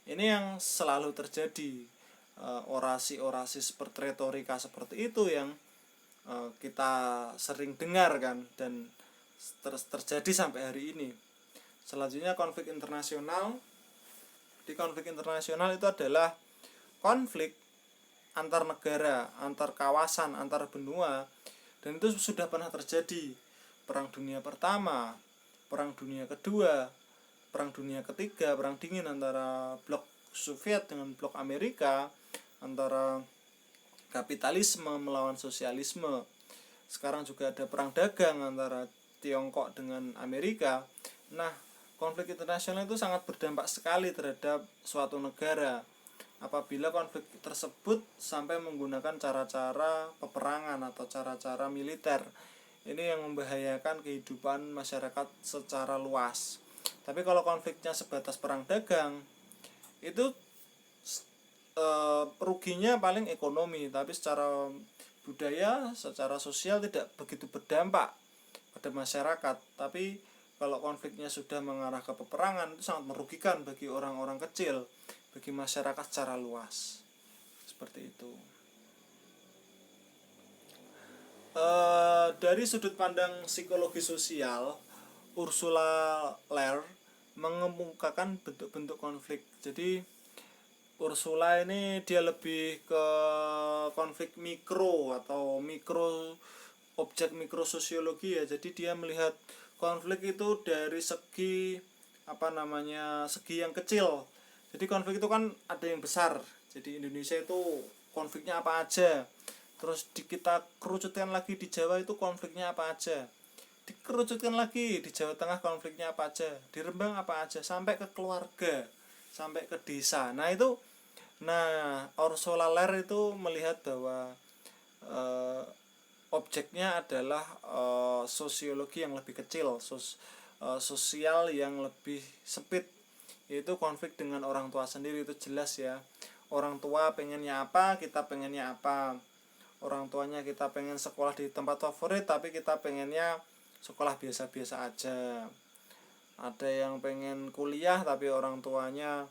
ini yang selalu terjadi, orasi-orasi seperti retorika seperti itu yang kita sering dengar kan, dan terjadi sampai hari ini. Selanjutnya konflik internasional. Di konflik internasional itu adalah konflik antar negara, antar kawasan, antar benua, dan itu sudah pernah terjadi. Perang Dunia Pertama, Perang Dunia Kedua, Perang Dunia Ketiga, Perang Dingin antara blok Soviet dengan blok Amerika, antara kapitalisme melawan sosialisme. Sekarang juga ada perang dagang antara Tiongkok dengan Amerika. Nah, konflik internasional itu sangat berdampak sekali terhadap suatu negara apabila konflik tersebut sampai menggunakan cara-cara peperangan atau cara-cara militer. Ini yang membahayakan kehidupan masyarakat secara luas. Tapi kalau konfliknya sebatas perang dagang, itu ruginya paling ekonomi, tapi secara budaya, secara sosial tidak begitu berdampak pada masyarakat. Tapi kalau konfliknya sudah mengarah ke peperangan, itu sangat merugikan bagi orang-orang kecil, bagi masyarakat secara luas. Seperti itu. Dari sudut pandang psikologi sosial, Ursula Le Guin mengemukakan bentuk-bentuk konflik. Jadi Ursula ini dia lebih ke konflik mikro atau objek mikrososiologi ya. Jadi dia melihat konflik itu dari segi segi yang kecil. Jadi konflik itu kan ada yang besar. Jadi Indonesia itu konfliknya apa aja. Terus kita kerucutkan lagi di Jawa itu konfliknya apa aja. Dikerucutkan lagi di Jawa Tengah konfliknya apa aja. Di Rembang apa aja, sampai ke keluarga, sampai ke desa. Ursula Le Guin itu melihat bahwa objeknya adalah sosiologi yang lebih kecil, sosial yang lebih sempit, yaitu konflik dengan orang tua sendiri. Itu jelas ya, orang tua pengennya apa, kita pengennya apa. Orang tuanya kita pengen sekolah di tempat favorit, tapi kita pengennya sekolah biasa-biasa aja. Ada yang pengen kuliah tapi orang tuanya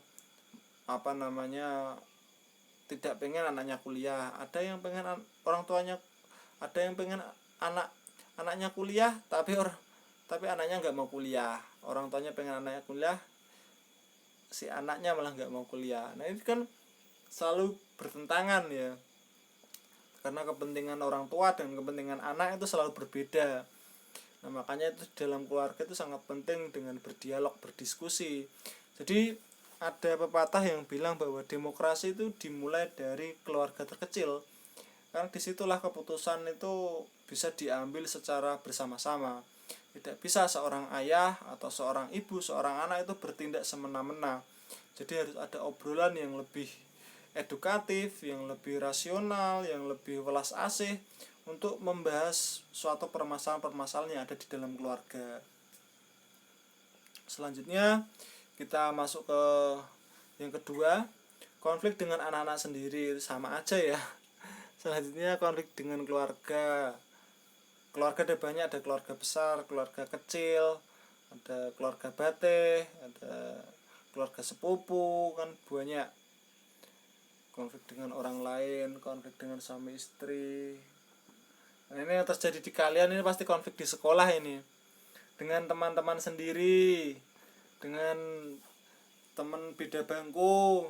tidak pengen anaknya kuliah. Ada yang pengen anaknya kuliah tapi anaknya nggak mau kuliah. Orang tuanya pengen anaknya kuliah, si anaknya malah nggak mau kuliah. Nah ini kan selalu bertentangan ya, karena kepentingan orang tua dan kepentingan anak itu selalu berbeda. Nah makanya itu dalam keluarga itu sangat penting dengan berdialog, berdiskusi. Jadi ada pepatah yang bilang bahwa demokrasi itu dimulai dari keluarga terkecil, karena disitulah keputusan itu bisa diambil secara bersama-sama. Tidak bisa seorang ayah atau seorang ibu, seorang anak itu bertindak semena-mena. Jadi harus ada obrolan yang lebih edukatif, yang lebih rasional, yang lebih welas asih untuk membahas suatu permasalahan-permasalahan yang ada di dalam keluarga. Selanjutnya kita masuk ke yang kedua, konflik dengan anak-anak sendiri. Sama aja ya. Selanjutnya konflik dengan keluarga. Keluarga ada banyak, ada keluarga besar, keluarga kecil, ada keluarga bateh, ada keluarga sepupu, kan banyak. Konflik dengan orang lain, konflik dengan suami istri. Nah ini yang terjadi di kalian ini pasti konflik di sekolah ini, dengan teman-teman sendiri, dengan teman beda bangku,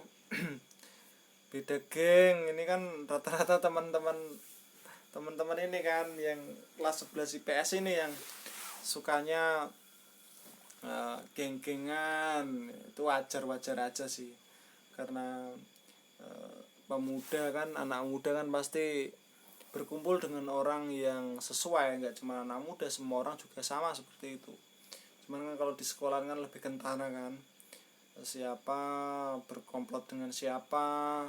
beda geng. Ini kan rata-rata teman-teman ini kan yang kelas 11 IPS ini yang sukanya geng-gengan. Itu wajar-wajar aja sih, karena pemuda kan, anak muda kan pasti berkumpul dengan orang yang sesuai. Nggak cuma anak muda, semua orang juga sama seperti itu. Cuman kan kalau di sekolah kan lebih kentara kan, siapa berkomplot dengan siapa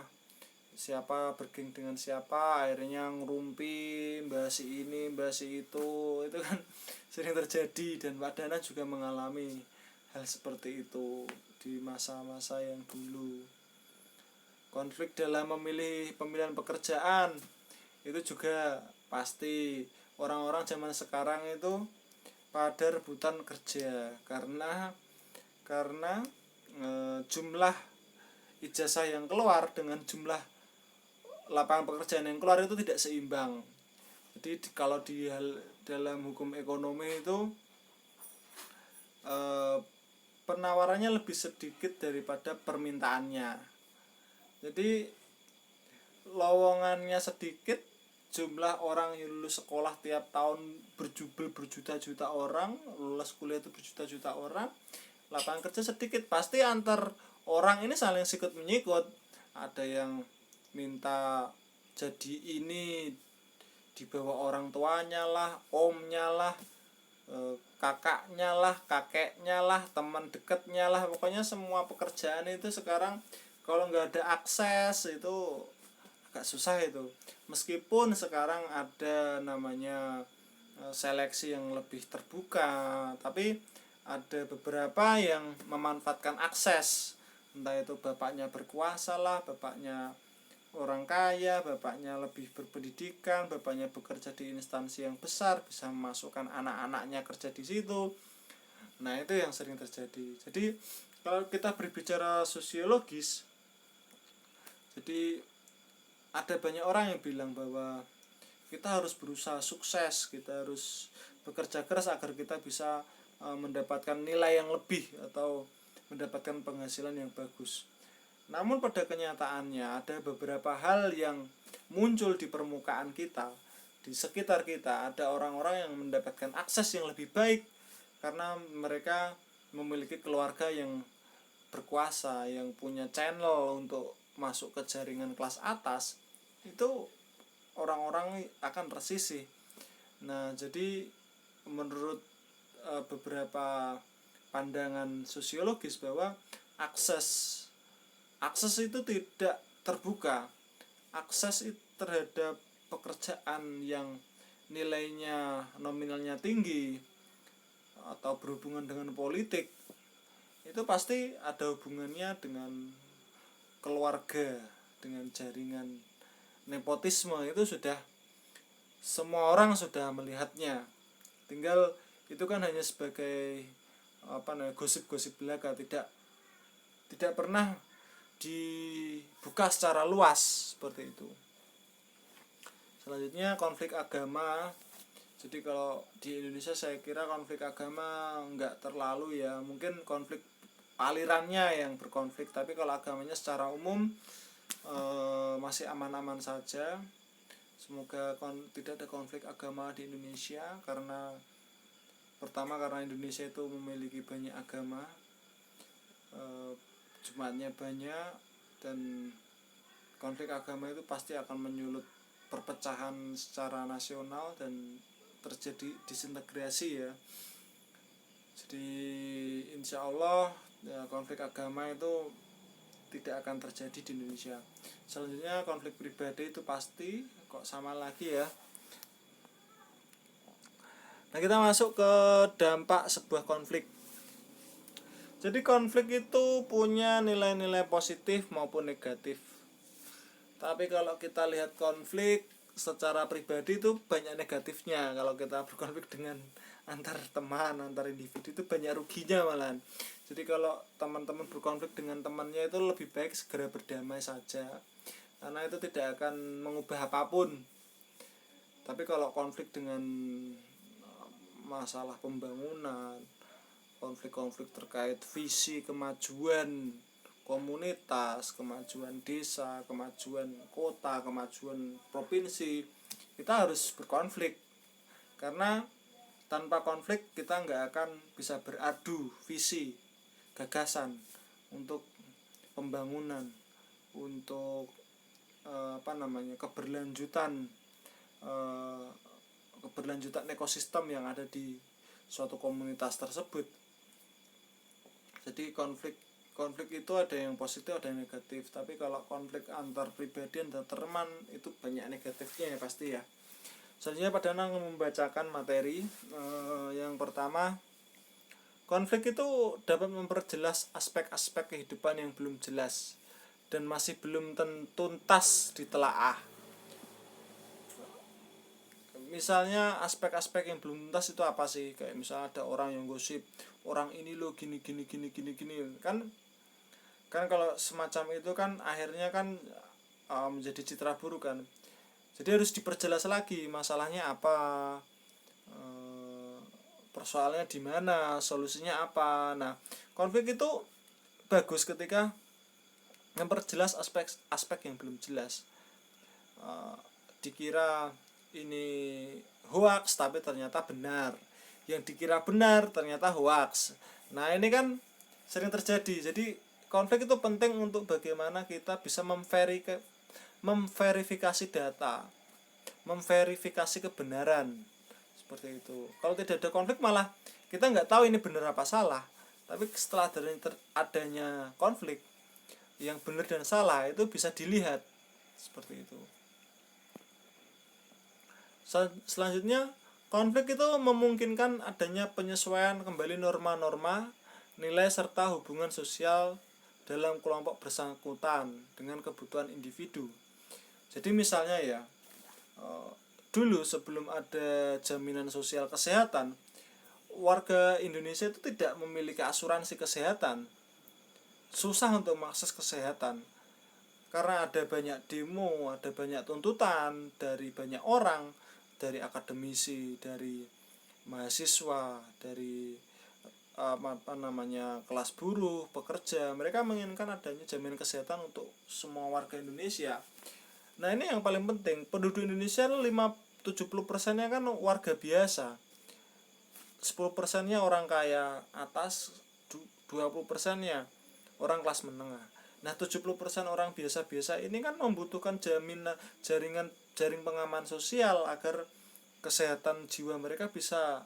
bergeng dengan siapa, akhirnya ngerumpi, bahas ini bahas itu kan sering terjadi. Dan Pak Dana juga mengalami hal seperti itu di masa-masa yang dulu. Konflik dalam memilih pemilihan pekerjaan itu juga pasti. Orang-orang zaman sekarang itu pada rebutan kerja karena jumlah ijazah yang keluar dengan jumlah lapangan pekerjaan yang keluar itu tidak seimbang. Jadi kalau dalam hukum ekonomi itu penawarannya lebih sedikit daripada permintaannya. Jadi lowongannya sedikit, jumlah orang yang lulus sekolah tiap tahun berjuta-juta orang, lulus kuliah itu berjuta-juta orang, lapangan kerja sedikit. Pasti antar orang ini saling sikut menyikut. Ada yang minta jadi ini di bawah orang tuanya lah, omnya lah, kakaknya lah, kakeknya lah, teman dekatnya lah. Pokoknya semua pekerjaan itu sekarang kalau nggak ada akses itu agak susah itu. Meskipun sekarang ada namanya seleksi yang lebih terbuka, tapi ada beberapa yang memanfaatkan akses. Entah itu bapaknya berkuasa lah, bapaknya orang kaya, bapaknya lebih berpendidikan, bapaknya bekerja di instansi yang besar, bisa memasukkan anak-anaknya kerja di situ. Nah itu yang sering terjadi. Jadi kalau kita berbicara sosiologis, jadi ada banyak orang yang bilang bahwa kita harus berusaha sukses, kita harus bekerja keras agar kita bisa mendapatkan nilai yang lebih atau mendapatkan penghasilan yang bagus. Namun pada kenyataannya ada beberapa hal yang muncul di permukaan kita, di sekitar kita. Ada orang-orang yang mendapatkan akses yang lebih baik karena mereka memiliki keluarga yang berkuasa, yang punya channel untuk masuk ke jaringan kelas atas. Itu orang-orang akan tersisih. Nah, jadi menurut beberapa pandangan sosiologis bahwa akses itu tidak terbuka. Akses terhadap pekerjaan yang nilainya nominalnya tinggi atau berhubungan dengan politik itu pasti ada hubungannya dengan keluarga, dengan jaringan nepotisme. Itu sudah semua orang sudah melihatnya. Tinggal itu kan hanya sebagai gosip-gosip belaka, tidak pernah dibuka secara luas seperti itu. Selanjutnya konflik agama. Jadi kalau di Indonesia saya kira konflik agama enggak terlalu ya, mungkin konflik alirannya yang berkonflik, tapi kalau agamanya secara umum masih aman-aman saja. Semoga tidak ada konflik agama di Indonesia, karena pertama karena Indonesia itu memiliki banyak agama, jemaatnya banyak, dan konflik agama itu pasti akan menyulut perpecahan secara nasional dan terjadi disintegrasi ya. Jadi insya Allah ya, konflik agama itu tidak akan terjadi di Indonesia. Selanjutnya konflik pribadi itu pasti, kok sama lagi ya. Nah, kita masuk ke dampak sebuah konflik. Jadi konflik itu punya nilai-nilai positif maupun negatif. Tapi kalau kita lihat konflik secara pribadi itu banyak negatifnya. Kalau kita berkonflik dengan antar teman, antar individu itu banyak ruginya malahan. Jadi kalau teman-teman berkonflik dengan temannya itu lebih baik segera berdamai saja, karena itu tidak akan mengubah apapun. Tapi kalau konflik dengan masalah pembangunan, konflik-konflik terkait visi kemajuan komunitas, kemajuan desa, kemajuan kota, kemajuan provinsi, kita harus berkonflik. Karena tanpa konflik kita nggak akan bisa beradu visi, gagasan untuk pembangunan, untuk keberlanjutan ekosistem yang ada di suatu komunitas tersebut. Jadi konflik itu ada yang positif, ada yang negatif. Tapi kalau konflik antar pribadi, antar teman, itu banyak negatifnya ya pasti ya. Selanjutnya Pak Danang membacakan materi. Yang pertama, konflik itu dapat memperjelas aspek-aspek kehidupan yang belum jelas dan masih belum tuntas ditelaah. Misalnya aspek-aspek yang belum tuntas itu apa sih? Kayak misalnya ada orang yang gosip, orang ini loh gini. Kan kalau semacam itu kan akhirnya kan menjadi citra buruk kan. Jadi harus diperjelas lagi masalahnya apa, persoalannya di mana, solusinya apa. Nah, konflik itu bagus ketika memperjelas aspek yang belum jelas. Dikira ini hoax tapi ternyata benar, yang dikira benar ternyata hoax. Nah, ini kan sering terjadi. Jadi konflik itu penting untuk bagaimana kita bisa memverifikasi data, memverifikasi kebenaran, seperti itu. Kalau tidak ada konflik malah kita nggak tahu ini benar apa salah. Tapi setelah adanya konflik, yang benar dan salah itu bisa dilihat, seperti itu. Selanjutnya, konflik itu memungkinkan adanya penyesuaian kembali norma-norma, nilai serta hubungan sosial dalam kelompok bersangkutan dengan kebutuhan individu. Jadi misalnya ya, dulu sebelum ada jaminan sosial kesehatan, warga Indonesia itu tidak memiliki asuransi kesehatan. Susah untuk mengakses kesehatan karena ada banyak demo, ada banyak tuntutan dari banyak orang, dari akademisi, dari mahasiswa, dari kelas buruh, pekerja, mereka menginginkan adanya jaminan kesehatan untuk semua warga Indonesia. Nah, ini yang paling penting. Penduduk Indonesia 70%-nya kan warga biasa. 10%-nya orang kaya atas, 20%-nya orang kelas menengah. Nah, 70% orang biasa-biasa ini kan membutuhkan jaring pengaman sosial agar kesehatan jiwa mereka bisa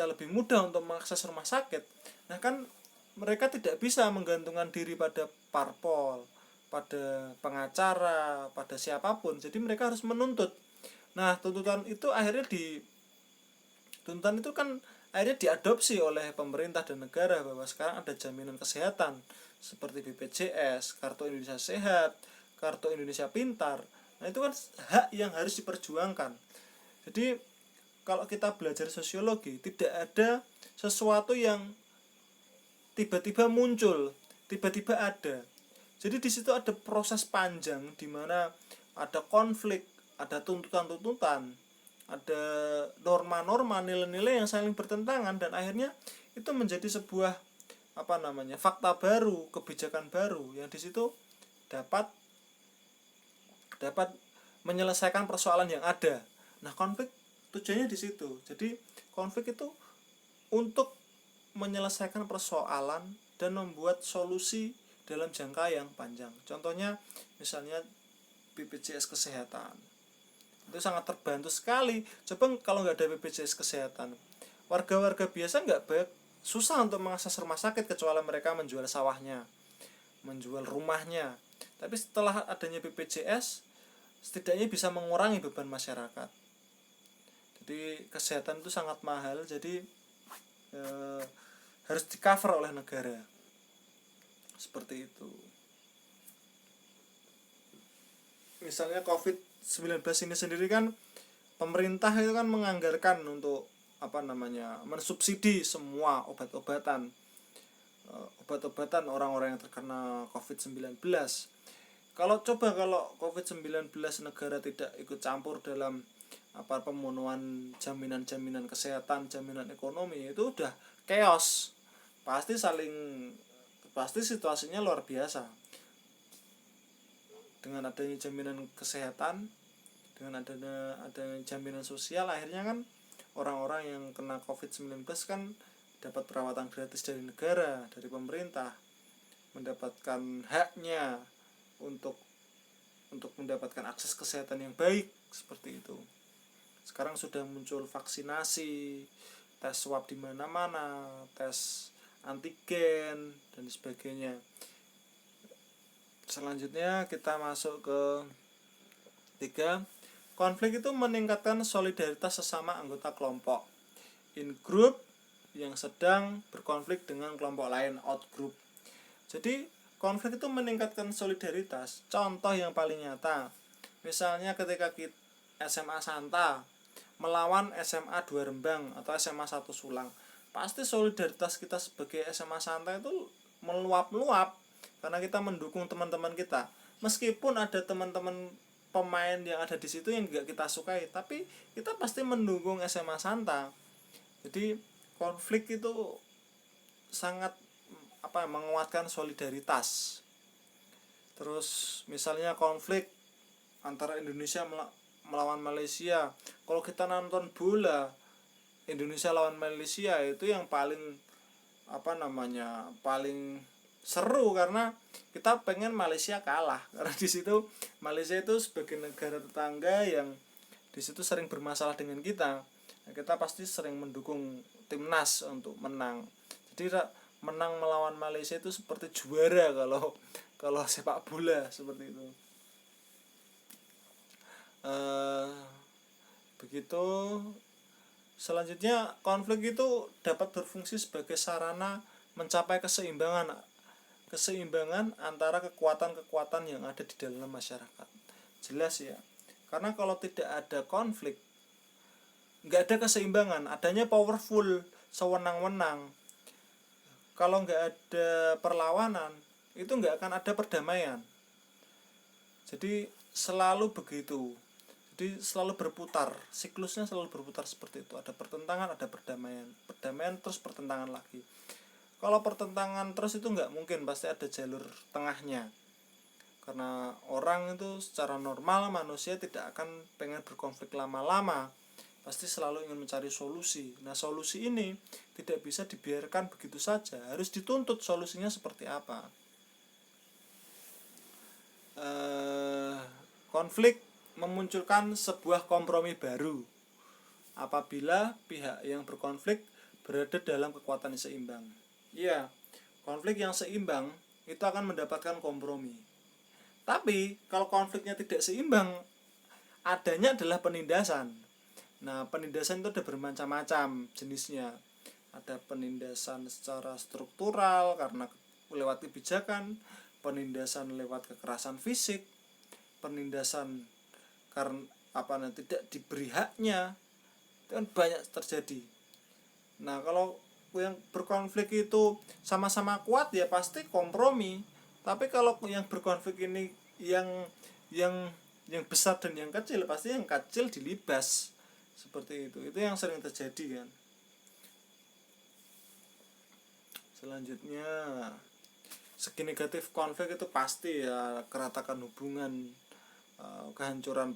lebih mudah untuk mengakses rumah sakit. Nah, kan mereka tidak bisa menggantungkan diri pada parpol, pada pengacara, pada siapapun. Jadi mereka harus menuntut. Nah, tuntutan itu kan akhirnya diadopsi oleh pemerintah dan negara, bahwa sekarang ada jaminan kesehatan seperti BPJS, Kartu Indonesia Sehat, Kartu Indonesia Pintar. Nah, itu kan hak yang harus diperjuangkan. Jadi kalau kita belajar sosiologi, tidak ada sesuatu yang tiba-tiba muncul, tiba-tiba ada. Jadi di situ ada proses panjang di mana ada konflik, ada tuntutan-tuntutan, ada norma-norma, nilai-nilai yang saling bertentangan, dan akhirnya itu menjadi sebuah fakta baru, kebijakan baru yang di situ dapat menyelesaikan persoalan yang ada. Nah, konflik tujuannya di situ. Jadi konflik itu untuk menyelesaikan persoalan dan membuat solusi dalam jangka yang panjang. Contohnya misalnya BPJS kesehatan, itu sangat terbantu sekali. Coba kalau nggak ada BPJS kesehatan, warga-warga biasa susah untuk mengakses rumah sakit, kecuali mereka menjual sawahnya, menjual rumahnya. Tapi setelah adanya BPJS, setidaknya bisa mengurangi beban masyarakat. Jadi kesehatan itu sangat mahal, jadi harus di cover oleh negara, seperti itu. Misalnya COVID-19 ini sendiri kan, pemerintah itu kan menganggarkan untuk mensubsidi semua obat-obatan orang-orang yang terkena COVID-19. Kalau COVID-19 negara tidak ikut campur dalam pemenuhan jaminan kesehatan, jaminan ekonomi, itu udah chaos. Pasti situasinya luar biasa. Dengan adanya jaminan kesehatan, dengan adanya jaminan sosial, akhirnya kan orang-orang yang kena COVID-19 kan dapat perawatan gratis dari negara, dari pemerintah, mendapatkan haknya untuk mendapatkan akses kesehatan yang baik, seperti itu. Sekarang sudah muncul vaksinasi, tes swab di mana-mana, tes antigen dan sebagainya. Selanjutnya kita masuk ke 3. Konflik itu meningkatkan solidaritas sesama anggota kelompok. In group yang sedang berkonflik dengan kelompok lain, out group. Jadi konflik itu meningkatkan solidaritas. Contoh yang paling nyata, misalnya ketika kita SMA Santa melawan SMA 2 Rembang atau SMA 1 Sulang, pasti solidaritas kita sebagai SMA Santa itu meluap-luap, karena kita mendukung teman-teman kita. Meskipun ada teman-teman pemain yang ada di situ yang gak kita sukai, tapi kita pasti mendukung SMA Santa. Jadi konflik itu sangat menguatkan solidaritas. Terus misalnya konflik antara Indonesia melawan Malaysia. Kalau kita nonton bola Indonesia lawan Malaysia, itu yang paling paling seru, karena kita pengen Malaysia kalah, karena di situ Malaysia itu sebagai negara tetangga yang di situ sering bermasalah dengan kita. Nah, kita pasti sering mendukung timnas untuk menang. Jadi menang melawan Malaysia itu seperti juara kalau sepak bola, seperti itu. Begitu. Selanjutnya, konflik itu dapat berfungsi sebagai sarana mencapai keseimbangan antara kekuatan-kekuatan yang ada di dalam masyarakat. Jelas ya, karena kalau tidak ada konflik, nggak ada keseimbangan, adanya powerful, sewenang-wenang. Kalau nggak ada perlawanan, itu nggak akan ada perdamaian. Jadi selalu begitu. Jadi selalu berputar, siklusnya selalu berputar seperti itu. Ada pertentangan, ada perdamaian, perdamaian terus pertentangan lagi. Kalau pertentangan terus itu nggak mungkin, pasti ada jalur tengahnya. Karena orang itu secara normal, manusia tidak akan pengen berkonflik lama-lama, pasti selalu ingin mencari solusi. Nah, solusi ini tidak bisa dibiarkan begitu saja, harus dituntut solusinya seperti apa. Konflik memunculkan sebuah kompromi baru apabila pihak yang berkonflik berada dalam kekuatan yang seimbang. Iya, konflik yang seimbang itu akan mendapatkan kompromi. Tapi kalau konfliknya tidak seimbang, adanya adalah penindasan. Nah, penindasan itu ada bermacam-macam jenisnya. Ada penindasan secara struktural karena lewat kebijakan, penindasan lewat kekerasan fisik, penindasan karena tidak diberi haknya, itu kan banyak terjadi. Nah, kalau yang berkonflik itu sama-sama kuat ya pasti kompromi. Tapi kalau yang berkonflik ini yang besar dan yang kecil, pasti yang kecil dilibas. Seperti itu yang sering terjadi kan. Selanjutnya, segi negatif konflik itu pasti ya keretakan hubungan, kehancuran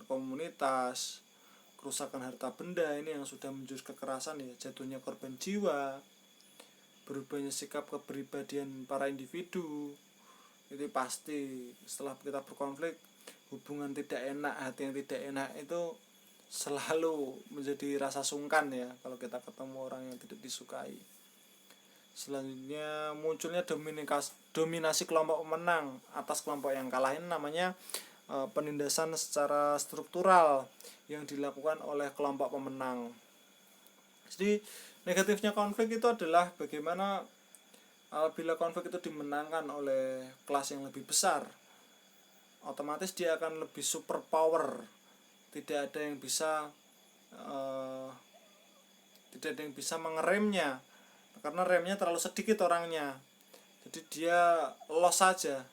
komunitas, kerusakan harta benda, ini yang sudah menjurus kekerasan ya, jatuhnya korban jiwa, berubahnya sikap kepribadian para individu. Itu pasti setelah kita berkonflik, hubungan tidak enak, hati yang tidak enak itu selalu menjadi rasa sungkan ya kalau kita ketemu orang yang tidak disukai. Selanjutnya, munculnya dominasi kelompok pemenang atas kelompok yang kalah, ini namanya penindasan secara struktural yang dilakukan oleh kelompok pemenang. Jadi negatifnya konflik itu adalah bagaimana bila konflik itu dimenangkan oleh kelas yang lebih besar, otomatis dia akan lebih super power. Tidak ada yang bisa mengeremnya, karena remnya terlalu sedikit orangnya. Jadi dia los saja,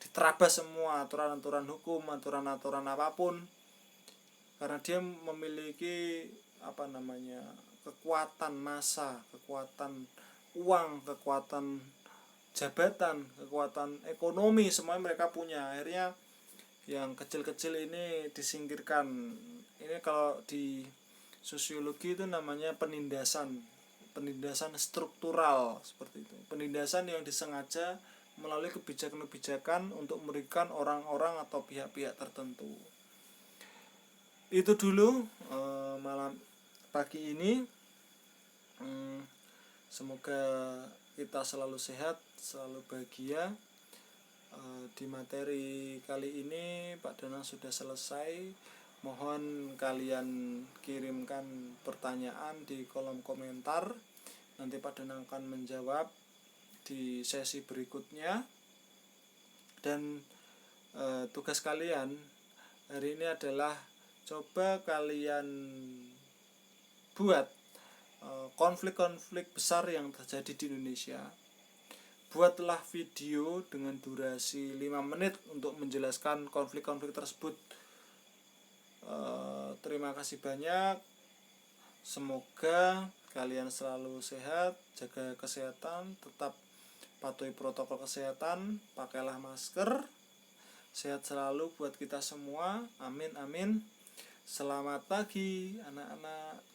diterabas semua aturan-aturan hukum, aturan-aturan apapun, karena dia memiliki kekuatan massa, kekuatan uang, kekuatan jabatan, kekuatan ekonomi, semuanya mereka punya. Akhirnya yang kecil-kecil ini disingkirkan. Ini kalau di sosiologi itu namanya penindasan struktural, seperti itu. Penindasan yang disengaja melalui kebijakan-kebijakan untuk merugikan orang-orang atau pihak-pihak tertentu. Itu dulu malam pagi ini. Semoga kita selalu sehat, selalu bahagia. Di materi kali ini Pak Danang sudah selesai. Mohon kalian kirimkan pertanyaan di kolom komentar. Nanti Pak Danang akan menjawab di sesi berikutnya. Dan tugas kalian hari ini adalah coba kalian buat konflik-konflik besar yang terjadi di Indonesia. Buatlah video dengan durasi 5 menit untuk menjelaskan konflik-konflik tersebut. Terima kasih banyak. Semoga kalian selalu sehat, jaga kesehatan, tetap patuhi protokol kesehatan, pakailah masker. Sehat selalu buat kita semua. Amin amin. Selamat pagi anak-anak.